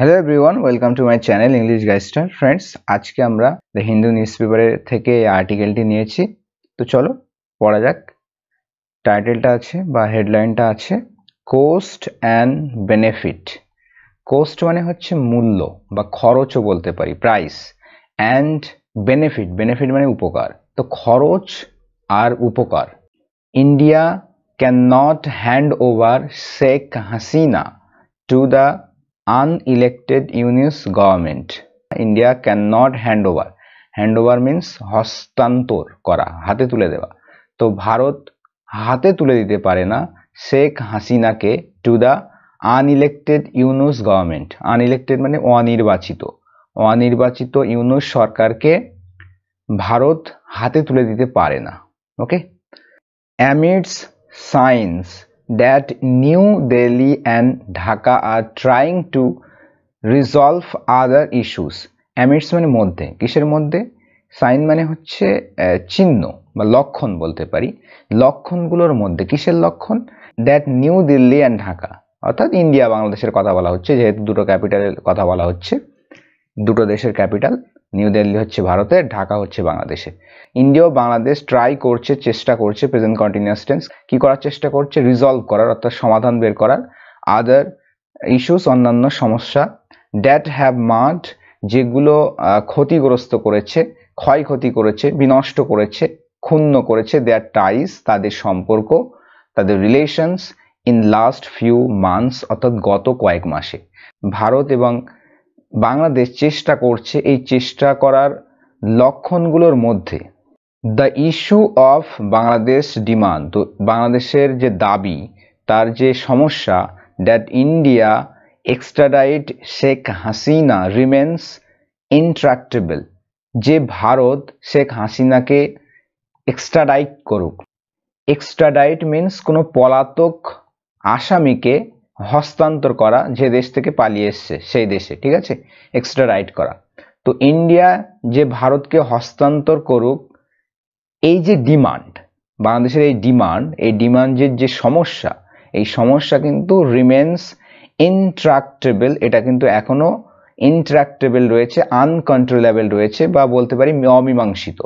Hello everyone, welcome to my channel English Guystar. Friends, আজকে আমরা the Hindu news পেপারের থেকে এই আর্টিকেলটি নিয়েছি। তো চলো পড়া যাক। টাইটেলটা আছে বা হেডলাইনটা আছে কোস্ট অ্যান্ড বেনিফিট। কোস্ট মানে হচ্ছে মূল্য বা খরচও বলতে পারি, প্রাইস। অ্যান্ড বেনিফিট, বেনিফিট মানে উপকার। তো খরচ আর উপকার। India can not hand over Sheikh Hasina to the unelected UNIS government. India cannot hand over. Hand over means হস্তান্তর করা, হাতে তুলে দেওয়া। তো ভারত হাতে তুলে দিতে পারে না শেখ হাসিনাকে to the unelected Yunus government. Unelected মানে অনির্বাচিত। অনির্বাচিত ইউনুস সরকারকে ভারত হাতে তুলে দিতে পারে না। ওকে। amidst signs that New Delhi and Dhaka are trying to resolve other issues. amidst মানে মধ্যে, কিসের মধ্যে? সাইন মানে হচ্ছে চিহ্ন বা লক্ষণ বলতে পারি। লক্ষণগুলোর মধ্যে কিসের লক্ষণ? That new Delhi and Dhaka, অর্থাৎ ইন্ডিয়া বাংলাদেশের কথা বলা হচ্ছে, যেহেতু দুটো ক্যাপিটালের কথা বলা হচ্ছে। দুটো দেশের ক্যাপিটাল, নিউ দিল্লি হচ্ছে ভারতের, ঢাকা হচ্ছে বাংলাদেশে। ইন্ডিয়া ও বাংলাদেশ ট্রাই করছে, চেষ্টা করছে, প্রেজেন্ট কন্টিনিউয়াস টেন্স, কি করার চেষ্টা করছে? রিজলভ করার, অর্থাৎ সমাধান বের করার। আদার ইস্যুস, অন্যান্য সমস্যা। দ্যাট হ্যাভ মাড, যেগুলো ক্ষতিগ্রস্ত করেছে, ক্ষয়ক্ষতি করেছে, বিনষ্ট করেছে, ক্ষুণ্ণ করেছে। দেয়ার টাইস, তাদের সম্পর্ক, তাদের relations in last few months, অর্থাৎ গত কয়েক মাসে। ভারত এবং বাংলাদেশ চেষ্টা করছে, এই চেষ্টা করার লক্ষণগুলোর মধ্যে the issue of Bangladesh demand, তো বাংলাদেশের যে দাবি, তার যে সমস্যা, that India extradite Sheikh Hasina remains intractable, যে ভারত শেখ হাসিনাকে এক্সট্রাডাইট করুক। এক্সট্রাডাইট মিন্স কোনো পলাতক আসামিকে হস্তান্তর করা, যে দেশ থেকে পালিয়ে এসছে সেই দেশে, ঠিক আছে, এক্সট্রাডাইট করা। তো ইন্ডিয়া যে ভারতকে হস্তান্তর করুক, এই যে ডিমান্ড, বাংলাদেশের এই ডিমান্ডের যে সমস্যা, এই সমস্যা কিন্তু রিমেন্স ইনট্রাক্টেবল, এটা কিন্তু এখনো ইনট্রাক্টেবল রয়েছে, আনকন্ট্রোলেবল রয়েছে, বা বলতে পারি অমীমাংসিত,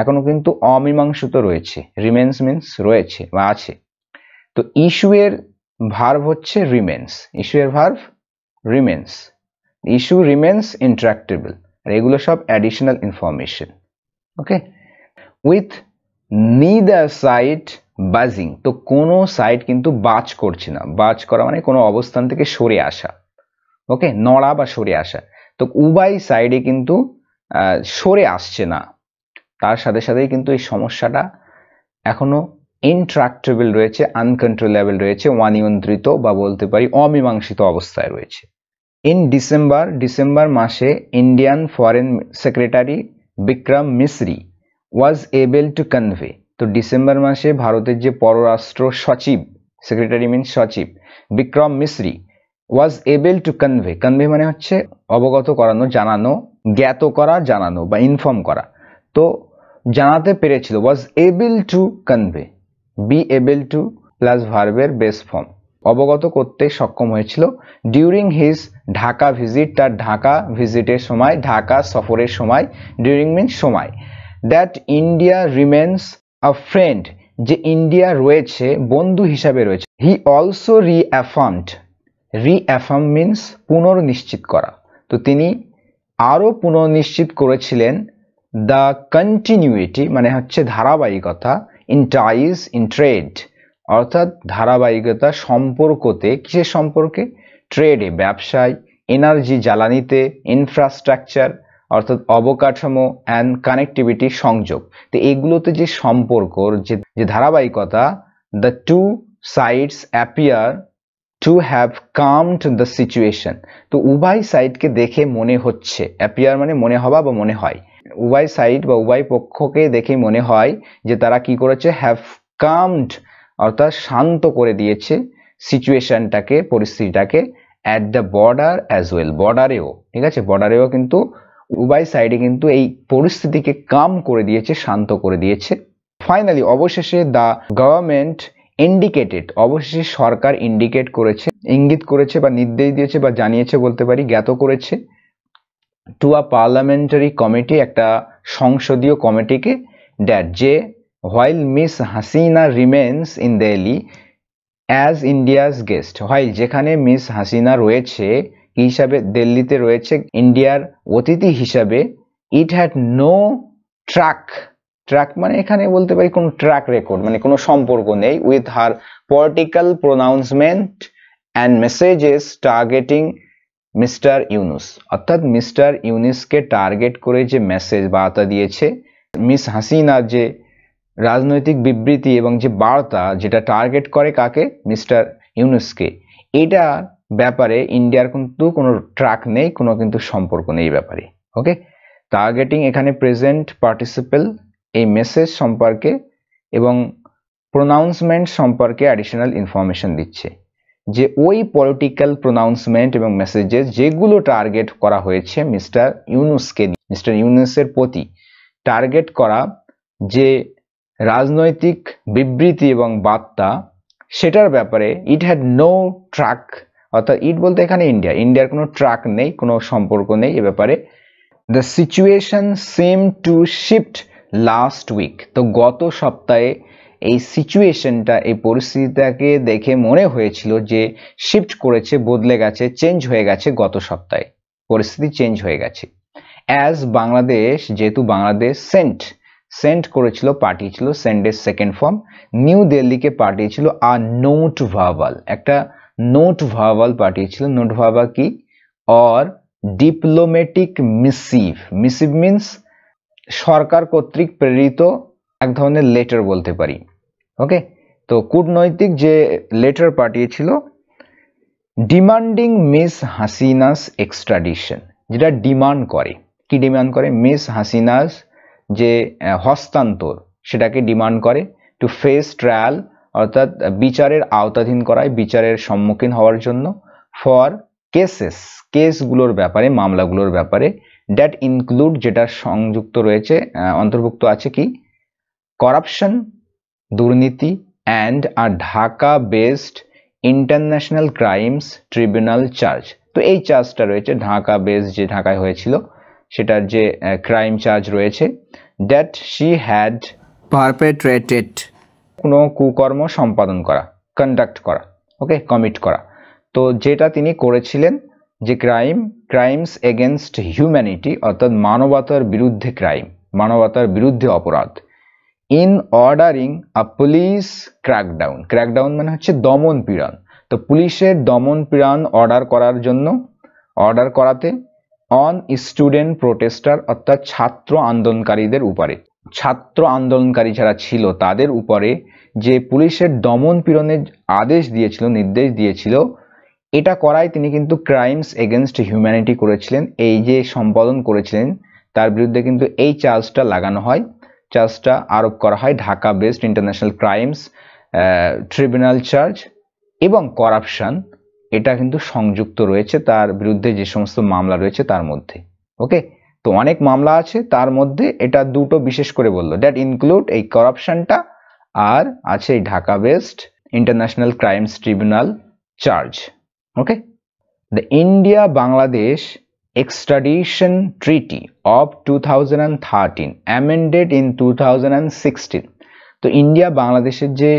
এখনো কিন্তু অমীমাংসিত রয়েছে। রিমেন্স মিন্স রয়েছে বা আছে। তো ইস্যু এর ভার্ব হচ্ছে রিমেন্স, ইস্যু এর verb remains, issue remains intractable, আর এগুলো সব additional information. Okay. With neither side budging, তো কোনো সাইড কিন্তু বাজ করছে না। বাজ করা মানে কোনো অবস্থান থেকে সরে আসা, ওকে, নড়া বা সরে আসা। তো উভয় সাইডে কিন্তু সরে আসছে না, তার সাথে সাথেই কিন্তু এই সমস্যাটা এখনো ইনট্রাক্টেবল রয়েছে, আনকন্ট্রোলেবল রয়েছে, অনিয়ন্ত্রিত বা বলতে পারি অমীমাংসিত অবস্থায় রয়েছে। ইন ডিসেম্বর মাসে Indian foreign secretary Vikram Misri was able to convey, তো ডিসেম্বর মাসে ভারতের যে পররাষ্ট্র সচিব, সেক্রেটারি মিনস সচিব, Vikram Misri was able to convey, convey মানে হচ্ছে অবগত করানো, জানানো, জ্ঞাত করা, জানানো বা ইনফর্ম করা। তো জানাতে পেরেছিল, ওয়াজ able to convey, be able to plus ভার্বের বেস ফর্ম, অবগত করতে সক্ষম হয়েছিল। ডিউরিং হিজ ঢাকা ভিজিট, তার ঢাকা ভিজিটের সময়, ঢাকা সফরের সময়, ডিউরিং মিনস সময়। That India remains a friend, যে ইন্ডিয়া রয়েছে, বন্ধু হিসাবে রয়েছে। হি অলসো রিঅ্যাফার্ম মিনস পুনর্নিশ্চিত করা, তো তিনি আরো পুনর্নিশ্চিত করেছিলেন দ্য কন্টিনিউইটি মানে হচ্ছে ধারাবাহিকতা, ইন টাইজ ইন ট্রেড, অর্থাৎ ধারাবাহিকতা সম্পর্কতে, কিসের সম্পর্কে? ট্রেডে, ব্যবসায়, এনার্জি জ্বালানিতে, ইনফ্রাস্ট্রাকচার অর্থাৎ অবকাঠামো, অ্যান্ড কানেক্টিভিটি সংযোগ। তো এগুলোতে যে সম্পর্কর যে ধারাবাহিকতা, the two sides appear to have calmed the situation, তো উভয় সাইডকে দেখে মনে হচ্ছে, অ্যাপিয়ার মানে মনে হওয়া বা মনে হয়, উভয় সাইড বা উভয় পক্ষকে দেখে মনে হয় যে তারা কি করেছে, হ্যাভ কামড অর্থাৎ শান্ত করে দিয়েছে সিচুয়েশনটাকে, পরিস্থিতিটাকে, at the border as well, বর্ডারেও, ঠিক আছে, বর্ডারেও কিন্তু উভয় সাইডে কিন্তু এই পরিস্থিতিকে কাম করে দিয়েছে, শান্ত করে দিয়েছে। ফাইনালি, অবশেষে দ্য গভর্নমেন্ট ইন্ডিকেটেড, অবশেষে সরকার ইন্ডিকেট করেছে, ইঙ্গিত করেছে বা নির্দেশ দিয়েছে বা জানিয়েছে বলতে পারি, জ্ঞাত করেছে টু আ পার্লামেন্টারি কমিটি, একটা সংসদীয় কমিটিকে, দ্যাট যে while miss Hasina remains in Delhi as India's guest, হয় যেখানে মিস হাসিনা রয়েছে কি হিসাবে, দিল্লিতে রয়েছে ইন্ডিয়ার অতিথি হিসাবে, it had no track, track মানে এখানে বলতে পারি কোনো ট্র্যাক রেকর্ড, মানে কোনো সম্পর্ক নেই with her political প্রোনাউন্সমেন্ট and messages targeting mister Yunus, অর্থাৎ মিস্টার ইউনুসকে টার্গেট করে যে মেসেজ বার্তা দিয়েছে, মিস হাসিনার যে রাজনৈতিক বিবৃতি এবং যে বার্তা যেটা টার্গেট করে কাকে, মিস্টার ইউনুসকে, এটা ব্যাপারে ইন্ডিয়ার কিন্তু কোনো ট্র্যাক নেই, কোনো কিন্তু সম্পর্ক নেই ব্যাপারে। ওকে, টার্গেটিং এখানে প্রেজেন্ট পার্টিসিপেল এই মেসেজ সম্পর্কে এবং প্রোনাউন্সমেন্ট সম্পর্কে অ্যাডিশনাল ইনফরমেশন দিচ্ছে, যে ওই পলিটিক্যাল প্রোনাউন্সমেন্ট এবং মেসেজেস যেগুলো টার্গেট করা হয়েছে মিস্টার ইউনুসকে, মিস্টার ইউনুসের প্রতি টার্গেট করা যে রাজনৈতিক বিবৃতি এবং বার্তা, সেটার ব্যাপারে ইট হ্যাড নো ট্র্যাক, অর্থাৎ ইট বলতে এখানে ইন্ডিয়ার কোনো ট্র্যাক নেই, কোনো সম্পর্ক নেই এ ব্যাপারে। The situation seem to shift last week, তো গত সপ্তাহে এই সিচুয়েশনটা, এই পরিস্থিতিটাকে দেখে মনে হয়েছিল যে শিফট করেছে, বদলে গেছে, চেঞ্জ হয়ে গেছে, গত সপ্তাহে পরিস্থিতি চেঞ্জ হয়ে গেছে। অ্যাজ বাংলাদেশ, যেহেতু বাংলাদেশ সেন্ট করেছিল, পাঠিয়েছিল, সেন্ডের সেকেন্ড ফর্ম, নিউ দিল্লিকে পাঠিয়েছিল আ নোট ভার্বাল, একটা নোট ভার্বাল পাঠিয়েছিল। নোট ভার্বাল কি, অর ডিপ্লোম্যাটিক মিসিভ, মিসিভ মিন্স সরকার কর্তৃক প্রেরিত এক ধরনের লেটার বলতে পারি। ওকে, তো কূটনৈতিক যে লেটার পাঠিয়েছিল, ডিমান্ডিং মিস হাসিনাস এক্সট্রাডিশন, যেটা ডিমান্ড করে, কি ডিমান্ড করে, মিস হাসিনাস যে হস্তান্তর সেটাকে ডিমান্ড করে, টু ফেস ট্রায়াল, অর্থাৎ বিচারের আওতাধীন করায়, বিচারের সম্মুখীন হওয়ার জন্য, ফর কেসগুলোর ব্যাপারে, মামলাগুলোর ব্যাপারে, দ্যাট ইনক্লুড, যেটা সংযুক্ত রয়েছে, অন্তর্ভুক্ত আছে কি, করাপশন, দুর্নীতি, অ্যান্ড আর Dhaka based international crimes tribunal charge. তো এই চার্জটা রয়েছে ঢাকা বেস, যে ঢাকায় হয়েছিল সেটার যে ক্রাইম চার্জ রয়েছে, দ্যাট শি হ্যাড পারপেট্রেটেড, কোনো কুকর্ম সম্পাদন করা, কন্ডাক্ট করা, ওকে, কমিট করা, তো যেটা তিনি করেছিলেন, যে ক্রাইমস এগেনস্ট হিউম্যানিটি, অর্থাৎ মানবতার বিরুদ্ধে ক্রাইম, মানবতার বিরুদ্ধে অপরাধ, in ordering a police crackdown মানে হচ্ছে দমন পীড়ন, তো পুলিশের দমন পীড়ন অর্ডার করাতে, অন স্টুডেন্ট প্রোটেস্টার, অর্থাৎ ছাত্র আন্দোলনকারীদের উপরে, ছাত্র আন্দোলনকারী যারা ছিল তাদের উপরে যে পুলিশের দমন পীড়নের আদেশ দিয়েছিল, নির্দেশ দিয়েছিল, এটা করায় তিনি কিন্তু ক্রাইমস এগেনস্ট হিউম্যানিটি করেছিলেন, এই যে সম্পাদন করেছিলেন তার বিরুদ্ধে কিন্তু এই চার্জটা লাগানো হয়, চার্জটা আরোপ করা হয়, Dhaka based international crimes tribunal charge, এবং করাপশন, এটা কিন্তু সংযুক্ত রয়েছে তার বিরুদ্ধে যে সমস্ত মামলা রয়েছে তার মধ্যে। ওকে, তো অনেক মামলা আছে, তার মধ্যে এটা দুটো বিশেষ করে বললো, দ্যাট ইনক্লুড এই করাপশনটা, আর আছে এই Dhaka based international crimes tribunal charge. Okay, the India Bangladesh extradition treaty of 2013 amended in 2016, তো ইন্ডিয়া বাংলাদেশের যে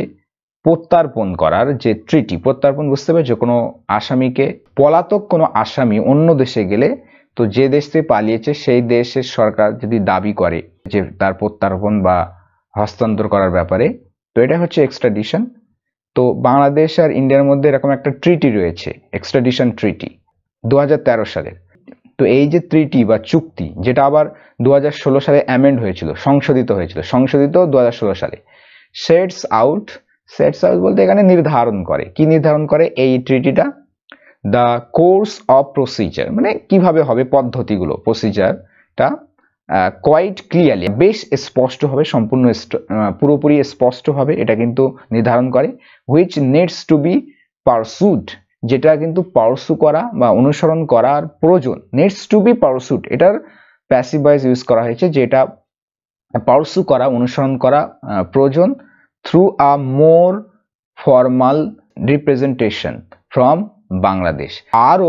প্রত্যার্পণ করার যে ট্রিটি, প্রত্যার্পণ বুঝতে পারছো, কোনো আসামিকে, পলাতক কোনো আসামি অন্য দেশে গেলে, তো যে দেশ থেকে পালিয়েছে সেই দেশের সরকার যদি দাবি করে যে তার প্রত্যার্পণ বা হস্তান্তর করার ব্যাপারে, তো এটা হচ্ছে এক্সট্রাডিশন। তো বাংলাদেশ আর ইন্ডিয়ার মধ্যে এরকম একটা ট্রিটি রয়েছে, এক্সট্রাডিশন ট্রিটি 2013 সালের। তো এই যে ট্রিটি বা চুক্তি, যেটা আবার 2016 সালে অ্যামেন্ড হয়েছিল, সংশোধিত 2016 সালে, সেটস আউট বলতে এখানে নির্ধারণ করে, কি নির্ধারণ করে এই ট্রিটিটা, দ্য কোর্স অফ প্রসিজার, মানে কিভাবে হবে পদ্ধতিগুলো, প্রসিজারটা কোয়াইট ক্লিয়ারলি, বেশ স্পষ্ট হবে, সম্পূর্ণ পুরোপুরি স্পষ্ট হবে, এটা কিন্তু নির্ধারণ করে, হুইচ নিডস টু বি পারসুড, যেটা কিন্তু পারসু করা বা অনুসরণ করার প্রয়োজন, নিডস টু বি পারসুড, এটার প্যাসিভ ভয়েস ইউজ করা হয়েছে, যেটা পারসু করা, অনুসরণ করা প্রয়োজন, through a more formal representation from Bangladesh, আরও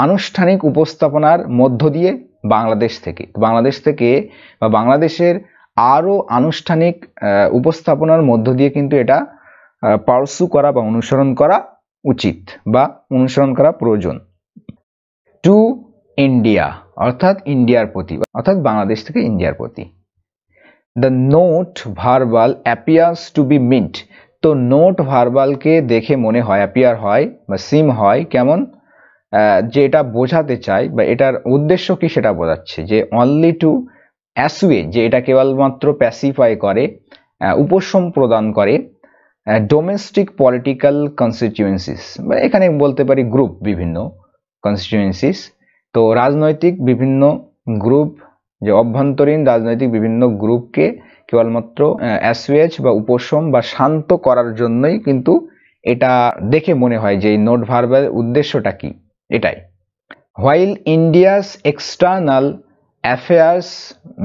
আনুষ্ঠানিক উপস্থাপনার মধ্য দিয়ে বাংলাদেশ থেকে বা বাংলাদেশের আরও আনুষ্ঠানিক উপস্থাপনার মধ্য দিয়ে কিন্তু এটা পার্সু করা বা অনুসরণ করা উচিত বা অনুসরণ করা প্রয়োজন। টু ইন্ডিয়া অর্থাৎ ইন্ডিয়ার প্রতি, অর্থাৎ বাংলাদেশ থেকে ইন্ডিয়ার প্রতি। The note verbal appears to be meant, তো নোট ভার্বালকে দেখে মনে হয়, অ্যাপিয়ার হয় বা সিম হয় কেমন, যে এটা বোঝাতে চায় বা এটার উদ্দেশ্য কি সেটা বোঝাচ্ছে, যে অনলি টু অ্যাসুয়েজ, যে এটা কেবলমাত্র প্যাসিফাই করে, উপশম প্রদান করে ডোমেস্টিক পলিটিক্যাল কনস্টিটিউয়েন্সিস, বা এখানে বলতে পারি গ্রুপ, বিভিন্ন কনস্টিটিউয়েন্সিস, তো রাজনৈতিক বিভিন্ন গ্রুপ, যে অভ্যন্তরীণ রাজনৈতিক বিভিন্ন গ্রুপকে কেবলমাত্র অ্যাসুয়েজ বা উপশম বা শান্ত করার জন্যই কিন্তু এটা দেখে মনে হয় যে এই নোট ভার্বাল উদ্দেশ্যটা কি, এটাই। While India's external affairs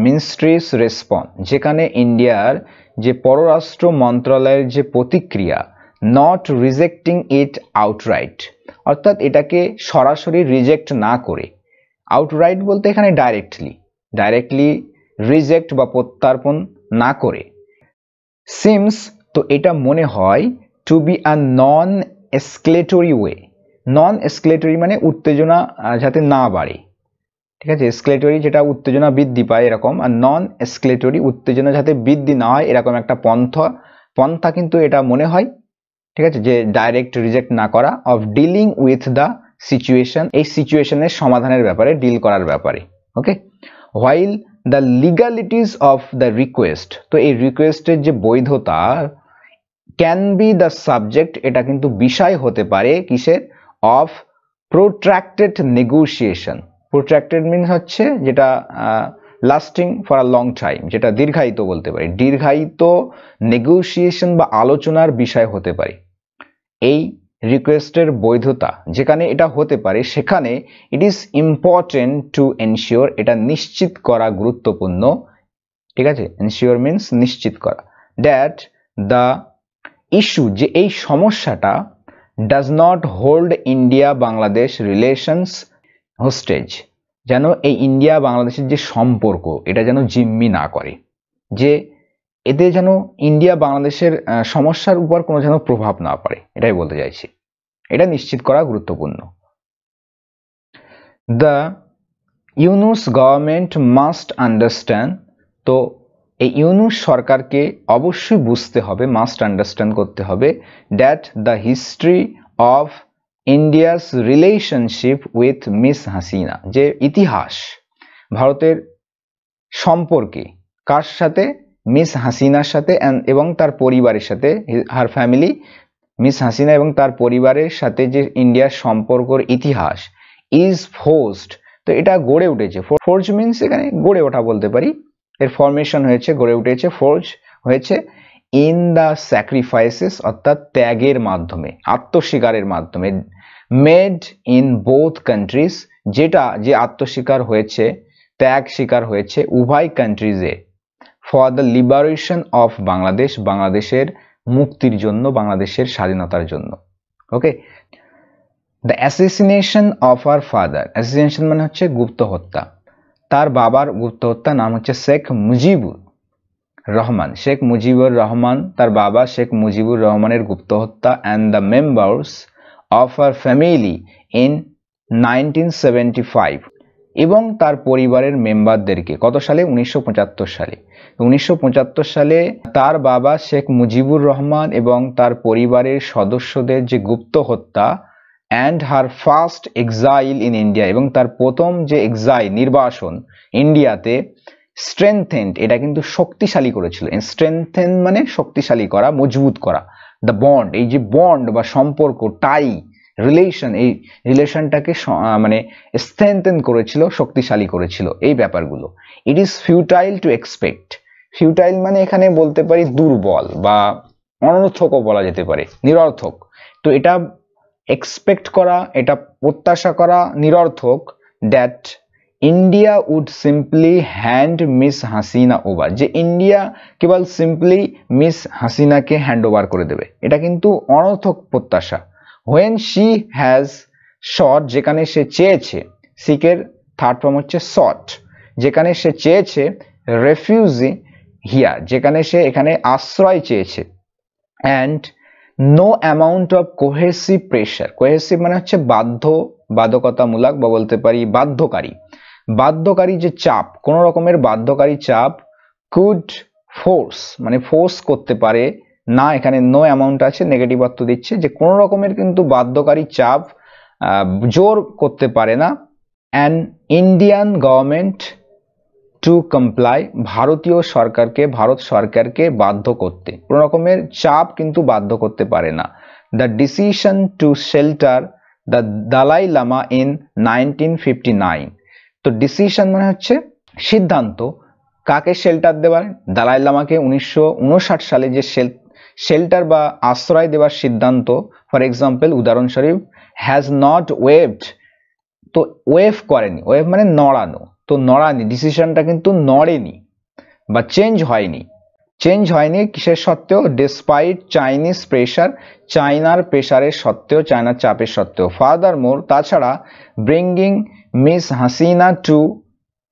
ministries response, যেখানে ইন্ডিয়ার যে পররাষ্ট্র মন্ত্রণালয়ের যে প্রতিক্রিয়া, নট রিজেক্টিং ইট আউটরাইট, অর্থাৎ এটাকে সরাসরি রিজেক্ট না করে, আউটরাইট বলতে এখানে ডাইরেক্টলি রিজেক্ট বা প্রত্যার্পণ না করে, সিমস, তো এটা মনে হয় to be a non escalatory way, non escalatory মানে উত্তেজনা যাতে না বাড়ে, ঠিক আছে, এসকেলেটরি যেটা উত্তেজনা বৃদ্ধি পায় এরকম, আর নন এসকেলেটরি উত্তেজনা যাতে বৃদ্ধি না হয় এরকম একটা পন্থা কিন্তু এটা মনে হয়, ঠিক আছে, যে ডাইরেক্ট রিজেক্ট না করা, of dealing with the situation, এই সিচুয়েশনের সমাধানের ব্যাপারে, ডিল করার ব্যাপারে। Okay, while the legalities of the request, তো এই রিকোয়েস্টের যে বৈধতা, ক্যান বি দ্য সাবজেক্ট, এটা কিন্তু বিষয় হতে পারে কিসের, অফ প্রোট্রাক্টেড নেগোসিয়েশন। প্রোট্রাক্টেড মিনস হচ্ছে যেটা lasting for a long time, যেটা দীর্ঘায়িত বলতে পারি, দীর্ঘায়িত নেগোসিয়েশন বা আলোচনার বিষয় হতে পারে। এই রিকোয়েস্টের বৈধতা যেখানে এটা হতে পারে, সেখানে it is important to ensure, এটা নিশ্চিত করা গুরুত্বপূর্ণ, ঠিক আছে, এনশিওর মিনস নিশ্চিত করা, দ্যাট দ্য ইস্যু, যে এই সমস্যাটা, does not hold India Bangladesh relations hostess, যেন এই ইন্ডিয়া বাংলাদেশের যে সম্পর্ক এটা যেন জিম্মি না করে, যে এতে যেন ইন্ডিয়া বাংলাদেশের সমস্যার উপর কোনো যেন প্রভাব না পড়ে, এটাই বলতে চাইছি, এটা নিশ্চিত করা গুরুত্বপূর্ণ। The Yunus government must understand, তো এই ইউনুস সরকারকে অবশ্যই বুঝতে হবে, মাস্ট আন্ডারস্ট্যান্ড করতে হবে, that the history of India's relationship with miss Hasina, যে ইতিহাস ভারতের সম্পর্কে কার সাথে, মিস হাসিনার সাথে এবং তার পরিবারের সাথে, হার ফ্যামিলি, মিস হাসিনা এবং তার পরিবারের সাথে যে ইন্ডিয়ার সম্পর্কের ইতিহাস, ইজ ফোর্সড, তো এটা গড়ে উঠেছে, ফোর্জ মিনস এখানে গড়ে ওঠা বলতে পারি, এর ফরমেশন হয়েছে, গড়ে উঠেছে, ফোর্জ হয়েছে, ইন দ্য স্যাক্রিফাইসেস, অর্থাৎ ত্যাগের মাধ্যমে, আত্মস্বীকারের মাধ্যমে, মেড ইন বোথ কান্ট্রিজ, যেটা যে আত্মস্বীকার হয়েছে, ত্যাগ স্বীকার হয়েছে উভয় কান্ট্রিজে, for the liberation of Bangladesh, বাংলাদেশের মুক্তির জন্য, বাংলাদেশের স্বাধীনতার জন্য। Okay, the assassination of our father, assassination মানে হচ্ছে গুপ্ত হত্যা, তার বাবার গুপ্ত হত্যা, নাম হচ্ছে শেখ মুজিবুর রহমান, শেখ মুজিবুর রহমান, তার বাবা শেখ মুজিবুর রহমানের গুপ্ত হত্যা, and the members of her family in 1975, এবং তার পরিবারের মেম্বারদেরকে কত সালে, 1975 সালে, 1975 সালে তার বাবা শেখ মুজিবুর রহমান এবং তার পরিবারের সদস্যদের যে গুপ্ত হত্যা, and her first exile in India, এবং তার প্রথম যে এক্সাইল, নির্বাসন ইন্ডিয়াতে, স্ট্রেংথেন্ড, এটা কিন্তু শক্তিশালী করেছিল, স্ট্রেংথেন মানে শক্তিশালী করা, মজবুত করা, দ্য বন্ড, এই যে বন্ড বা সম্পর্ক, টাই, রিলেশন, এই রিলেশনটাকে মানে স্ট্রেংথেন করেছিল, শক্তিশালী করেছিল, এই ব্যাপারগুলো। It is futile two expect, futile মানে এখানে বলতে পারি দুর্বল বা অনর্থকও বলা যেতে পারে, নিরর্থক, তো এটা এক্সপেক্ট করা, এটা প্রত্যাশা করা নিরর্থক, that India would simply hand Miss Hasina over, যে ইন্ডিয়া কেবল সিম্পলি মিস হাসিনাকে হ্যান্ড ওভার করে দেবে, এটা কিন্তু অনর্থক প্রত্যাশা। হোয়েন শি হ্যাজ শট, যেখানে সে চেয়েছে, সিকের থার্ড ফর্ম হচ্ছে শট, যেখানে সে চেয়েছে, রেফিউজি হিয়ার, যেখানে সে এখানে আশ্রয় চেয়েছে, and no amount of cohesive pressure, cohesive মানে হচ্ছে বাধ্যকতামূলক বা বলতে পারি বাধ্যকারী যে চাপ, কোন রকমের বাধ্যকারী চাপ, কুড ফোর্স মানে ফোর্স করতে পারে না, এখানে নো অ্যামাউন্ট আছে, নেগেটিভ অর্থ দিচ্ছে যে কোন রকমের কিন্তু বাধ্যকারী চাপ জোর করতে পারে না, an Indian government to comply, Bharat সরকারকে বাধ্য করতে, কোন রকমের চাপ কিন্তু বাধ্য করতে পারে না। The decision two shelter the Dalai Lama in 1959, তো ডিসিশন মানে হচ্ছে সিদ্ধান্ত, কাকে শেল্টার দেওয়ার, দালাই লামাকে 1959 সালে যে শেল্টার বা আশ্রয় দেওয়ার সিদ্ধান্ত, ফর এক্সাম্পল উদাহরণস্বরূপ, হ্যাজ নট ওয়েভড, তো ওয়েভ করেনি, ওয়েভ মানে নড়ানো, তো নড়ানি, ডিসিশনটা কিন্তু নড়েনি বা চেঞ্জ হয়নি কিসের সত্ত্বেও, ডিসপাইট চাইনিজ প্রেশার, চায়নার প্রেশারের সত্ত্বেও, চায়নার চাপের সত্ত্বেও। ফার্দার মোর, তাছাড়া bringing miss Hasina two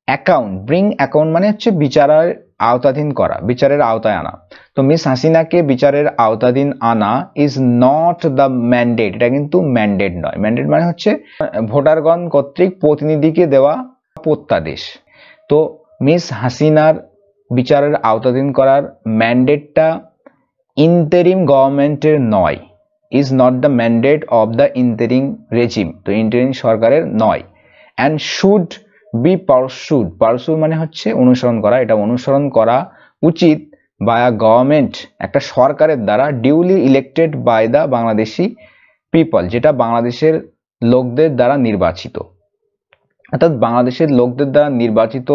account, bring account মানে হচ্ছে বিচারের আওতাধীন করা, বিচারের আওতায় আনা, তো মিস হাসিনাকে বিচারের আওতাধীন আনা ইজ নট দ্য ম্যান্ডেট, এটা কিন্তু ম্যান্ডেট নয়, ম্যান্ডেট মানে হচ্ছে ভোটারগণ কর্তৃক প্রতিনিধিকে দেওয়া প্রত্যাদেশ, তো মিস হাসিনার বিচারের আওতাধীন করার ম্যান্ডেটটা ইন্টারিম গভর্নমেন্টের নয়, is not the mandate of the interim regime, তো ইন্টারিম সরকারের নয়, অ্যান্ড শুড বি পারসুড, মানে হচ্ছে অনুসরণ করা, এটা অনুসরণ করা উচিত বাই আ গভর্নমেন্ট, একটা সরকারের দ্বারা, duly elected by the Bangladeshi people, যেটা বাংলাদেশের লোকদের দ্বারা নির্বাচিত, অর্থাৎ বাংলাদেশের লোকদের দ্বারা নির্বাচিত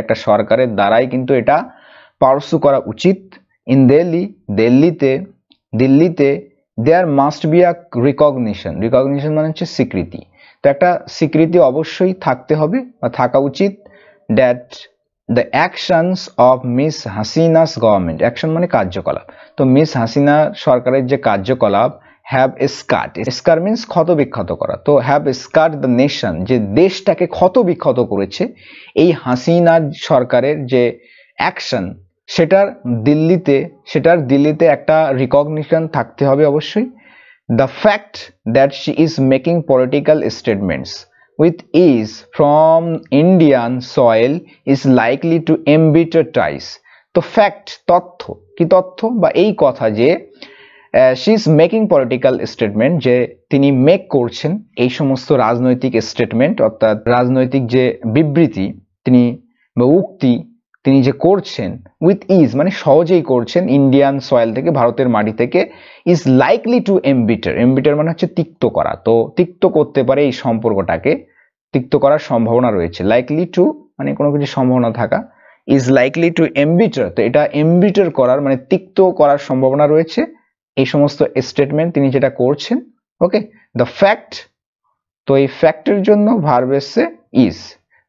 একটা সরকারের দ্বারাই কিন্তু এটা পারসু করা উচিত। ইন দিল্লিতে there must be a recognition মানে হচ্ছে স্বীকৃতি, তো একটা স্বীকৃতি অবশ্যই থাকতে হবে বা থাকা উচিত, that the actions of miss Hasina's government, action মানে কার্যকলাপ, তো মিস হাসিনা সরকারের যে কার্যকলাপ, হ্যাভ স্কার মিন্স ক্ষত বিক্ষত করা, তো হ্যাভ স্কার দ্য নেশন, যে দেশটাকে ক্ষত বিক্ষত করেছে, এই হাসিনা সরকারের যে অ্যাকশন, সেটার দিল্লিতে একটা রিকগনিশন থাকতে হবে অবশ্যই। The fact that she is making political statements with is from Indian soil is likely to embitter ties, তো ফ্যাক্ট তথ্য বা এই কথা যে she is making political statement, যে তিনি মেক করছেন এই সমস্ত রাজনৈতিক স্টেটমেন্ট, অর্থাৎ রাজনৈতিক যে বিবৃতি তিনি বা উক্তি তিনি যে করছেন, উইথ ইজ মানে সহজেই করছেন, ইন্ডিয়ান সয়েল থেকে, ভারতের মাটি থেকে, ইজ লাইকলি টু এমবিটার মানে হচ্ছে তিক্ত করা, তো তিক্ত করতে পারে এই সম্পর্কটাকে, তিক্ত করার সম্ভাবনা রয়েছে, লাইকলি টু মানে কোনো কিছু সম্ভাবনা থাকা, ইজ লাইকলি টু এমবিটার, তো এটা এমবিটার করার মানে তিক্ত করার সম্ভাবনা রয়েছে এই সমস্ত স্টেটমেন্ট তিনি যেটা করছেন। ওকে, দ্য ফ্যাক্ট, তো এই ফ্যাক্টের জন্য ভার্ব এসছে ইজ,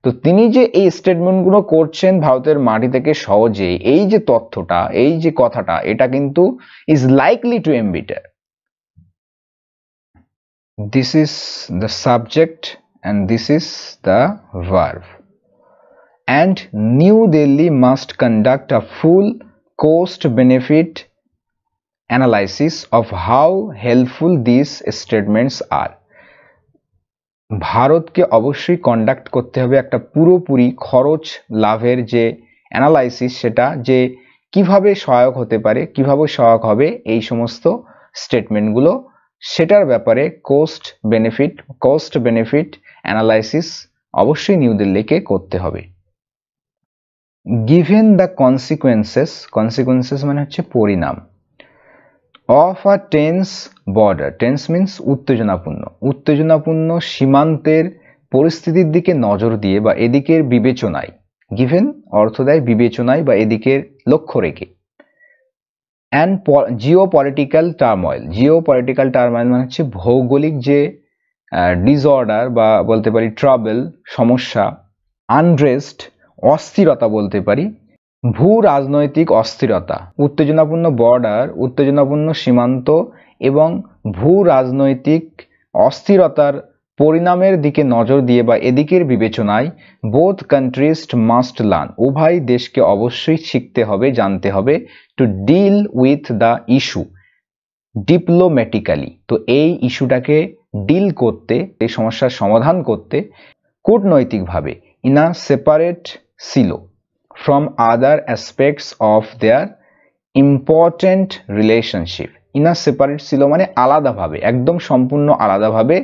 তো তিনি যে এই স্টেটমেন্টগুলো করছেন ভারতের মাটি থেকে সহজে, এই যে তথ্যটা, এই যে কথাটা, এটা কিন্তু is likely to embitter. This is the subject and this is the verb. And New Delhi must conduct a full cost benefit analysis of how helpful these statements are. ভারতকে অবশ্যই কন্ডাক্ট করতে হবে একটা পুরোপুরি খরচ লাভের যে অ্যানালাইসিস, সেটা যে কিভাবে সহায়ক হতে পারে, কিভাবে সহায়ক হবে এই সমস্ত স্টেটমেন্টগুলো, সেটার ব্যাপারে কোস্ট বেনিফিট অ্যানালাইসিস অবশ্যই নিউ দিল্লিকে করতে হবে। গিভেন দ্য কনসিকুয়েন্সেস মানে হচ্ছে পরিণাম, of a tense border, tense means উত্তেজনাপূর্ণ সীমান্তের পরিস্থিতির দিকে নজর দিয়ে বা এদিকের বিবেচনায়, গিভেন অর্থ দেয় বিবেচনায় বা এদিকের লক্ষ্য রেখে, অ্যান্ড জিওপলিটিক্যাল টার্ময়েল মানে হচ্ছে ভৌগোলিক যে ডিসঅর্ডার বা বলতে পারি ট্রাবল, সমস্যা, আনরেস্ট অস্থিরতা বলতে পারি, ভূ রাজনৈতিক অস্থিরতা, উত্তেজনাপূর্ণ বর্ডার, উত্তেজনাপূর্ণ সীমান্ত এবং ভূ রাজনৈতিক অস্থিরতার পরিণামের দিকে নজর দিয়ে বা এদিকের বিবেচনায় বোথ কান্ট্রিজ মাস্ট লার্ন, উভয় দেশকে অবশ্যই শিখতে হবে, জানতে হবে, to deal with the issue diplomatically. তো এই ইস্যুটাকে ডিল করতে, এই সমস্যার সমাধান করতে কূটনৈতিকভাবে in a separate silo from other aspects of their important relationship. in a separate silo মানে আলাদাভাবে, একদম সম্পূর্ণ আলাদাভাবে,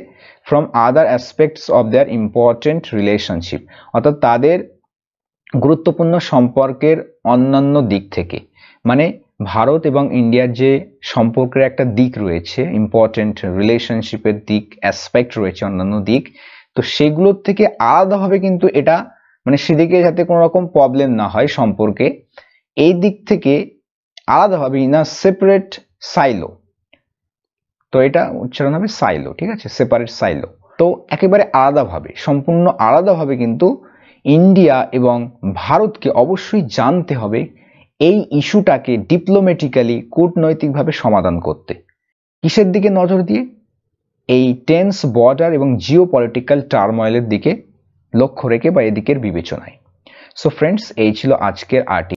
from other aspects of their important relationship, অর্থাৎ তাদের গুরুত্বপূর্ণ সম্পর্কের অন্যান্য দিক থেকে। মানে ভারত এবং ইন্ডিয়ার যে সম্পর্কের একটা দিক রয়েছে, ইম্পর্টেন্ট রিলেশনশিপের দিক, অ্যাসপেক্ট রয়েছে, অন্যান্য দিক, তো সেগুলোর থেকে আলাদাভাবে কিন্তু এটা মানে সেদিকে যাতে কোনো রকম প্রবলেম না হয় সম্পর্কে, এই দিক থেকে আলাদাভাবে ইন আ সেপারেট সাইলো, তো এটা উচ্চারণ হবে সাইলো, ঠিক আছে, সেপারেট সাইলো। তো একেবারে আলাদাভাবে, সম্পূর্ণ আলাদাভাবে কিন্তু ইন্ডিয়া এবং ভারতকে অবশ্যই জানতে হবে এই ইস্যুটাকে ডিপ্লোম্যাটিক্যালি, কূটনৈতিকভাবে সমাধান করতে। কিসের দিকে নজর দিয়ে? এই টেন্স বর্ডার এবং জিও পলিটিক্যাল টার্ময়েলের দিকে লক্ষ্য রেখে বা এদিকের বিবেচনায়। সো ফ্রেন্ডস, এই ছিল আজকের আর্টিকেল।